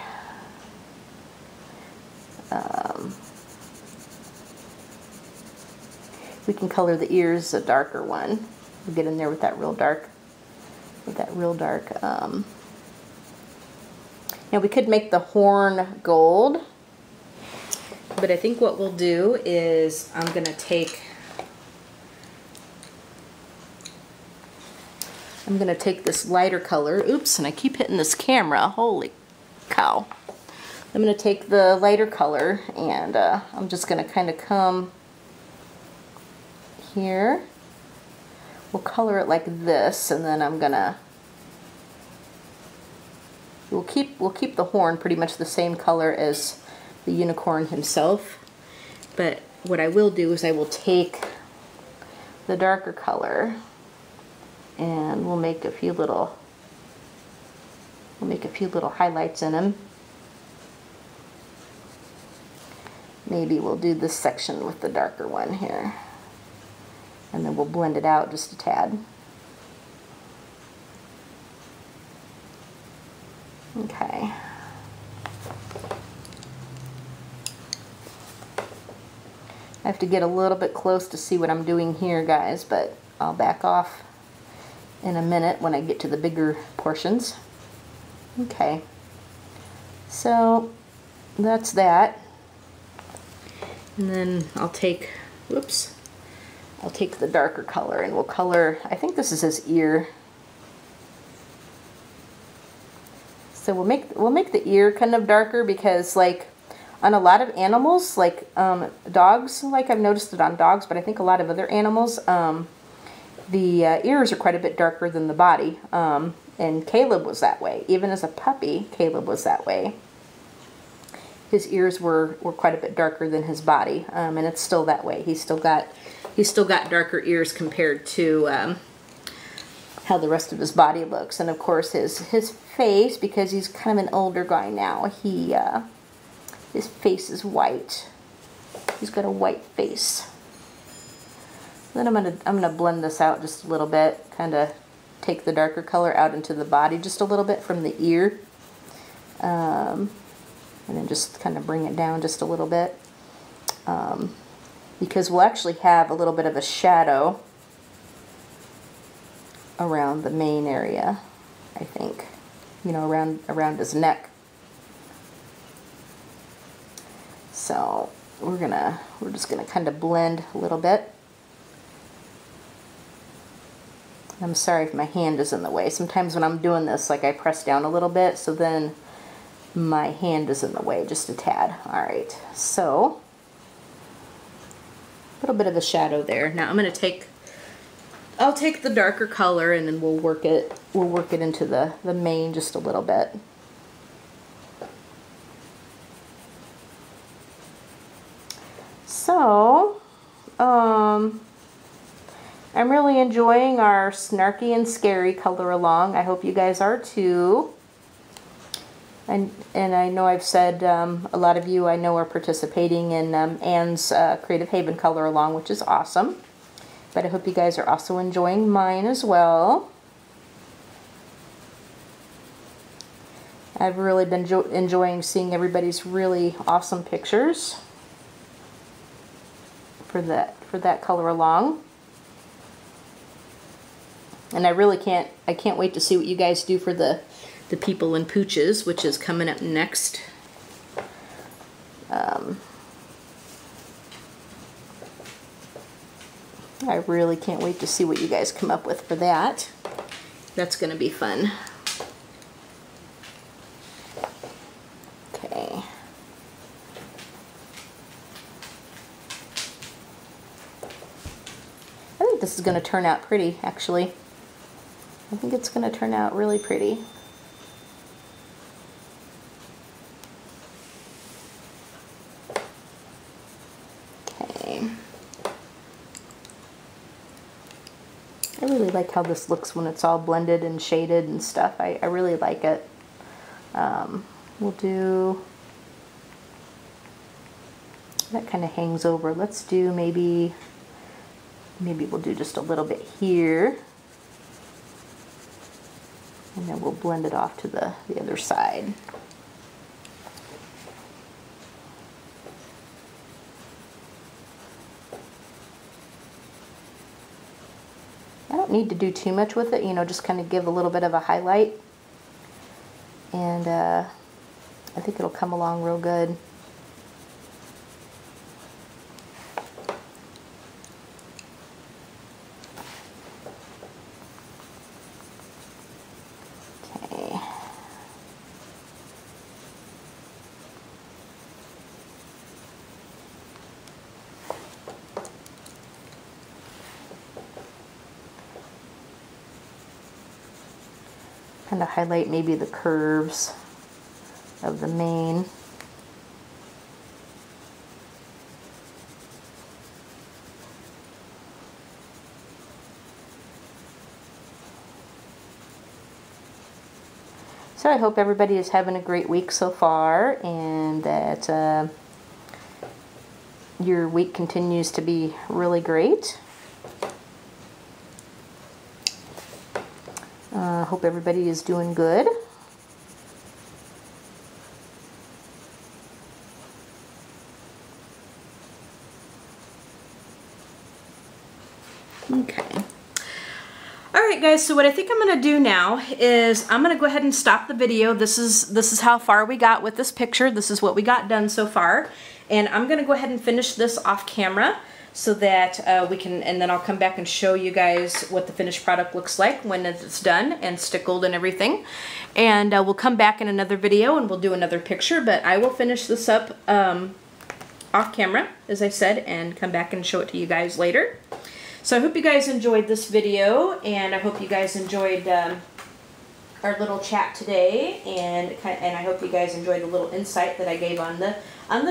We can color the ears a darker one. We'll get in there with that real dark, Now we could make the horn gold, but I think what we'll do is I'm gonna take this lighter color. Oops, and I keep hitting this camera. Holy cow. I'm gonna take the lighter color and I'm just gonna kind of come here. We'll color it like this, and then I'm gonna we'll keep the horn pretty much the same color as the unicorn himself. But what I will do is I will take the darker color and we'll make a few little highlights in him. Maybe we'll do this section with the darker one here. And then we'll blend it out just a tad. Okay. I have to get a little bit close to see what I'm doing here, guys, but I'll back off in a minute when I get to the bigger portions. Okay. So that's that. And then I'll take, whoops, I'll take the darker color and we'll color, I think this is his ear. So we'll make the ear kind of darker because, like, on a lot of animals, like dogs, like I've noticed it on dogs, but I think a lot of other animals, the ears are quite a bit darker than the body. And Caleb was that way. Even as a puppy, Caleb was that way. His ears were quite a bit darker than his body, and it's still that way. He's still got darker ears compared to how the rest of his body looks. And of course his face, because he's kind of an older guy now, his face is white. He's got a white face. Then I'm gonna blend this out just a little bit, kind of take the darker color out into the body just a little bit from the ear, and then just kind of bring it down just a little bit, because we'll actually have a little bit of a shadow around the mane area, I think, you know, around his neck. So we're just gonna kind of blend a little bit. I'm sorry if my hand is in the way. Sometimes when I'm doing this, like, I press down a little bit, so then my hand is in the way just a tad. All right, so a little bit of a shadow there. Now I'll take the darker color and then we'll work it into the mane just a little bit. So, I'm really enjoying our Snarky and Scary color along. I hope you guys are too. And I know I've said a lot of you I know are participating in Anne's Creative Haven color along, which is awesome. But I hope you guys are also enjoying mine as well. I've really been enjoying seeing everybody's really awesome pictures for that color along. And I can't wait to see what you guys do for the people in pooches, which is coming up next. I really can't wait to see what you guys come up with for that. That's going to be fun. Okay. I think this is going to turn out pretty, actually. I think it's going to turn out really pretty. Okay. I really like how this looks when it's all blended and shaded and stuff. I really like it. We'll do... That kind of hangs over. Let's do maybe we'll do just a little bit here. And then we'll blend it off to the other side. I don't need to do too much with it, you know, just kind of give a little bit of a highlight. And I think it'll come along real good. Kind of highlight maybe the curves of the mane. So I hope everybody is having a great week so far, and that your week continues to be really great. Hope everybody is doing good. Okay. All right, guys, so what I think I'm going to do now is I'm going to go ahead and stop the video. This is how far we got with this picture. This is what we got done so far. And I'm going to go ahead and finish this off camera, so that we can, and then I'll come back and show you guys what the finished product looks like when it's done and stickled and everything. And we'll come back in another video and we'll do another picture, but I will finish this up off camera, as I said, and come back and show it to you guys later. So I hope you guys enjoyed this video, and I hope you guys enjoyed our little chat today, and I hope you guys enjoyed the little insight that I gave on the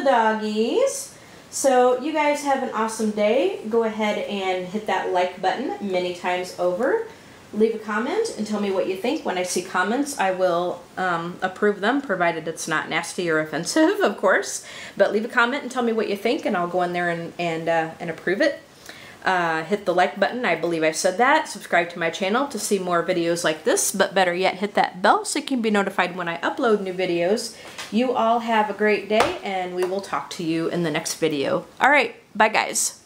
doggies. So you guys have an awesome day. Go ahead and hit that like button many times over. Leave a comment and tell me what you think. When I see comments, I will approve them, provided it's not nasty or offensive, of course. But leave a comment and tell me what you think, and I'll go in there and approve it. Hit the like button, I believe I said that. Subscribe to my channel to see more videos like this, but better yet, hit that bell so you can be notified when I upload new videos. You all have a great day, and we will talk to you in the next video. All right, bye guys.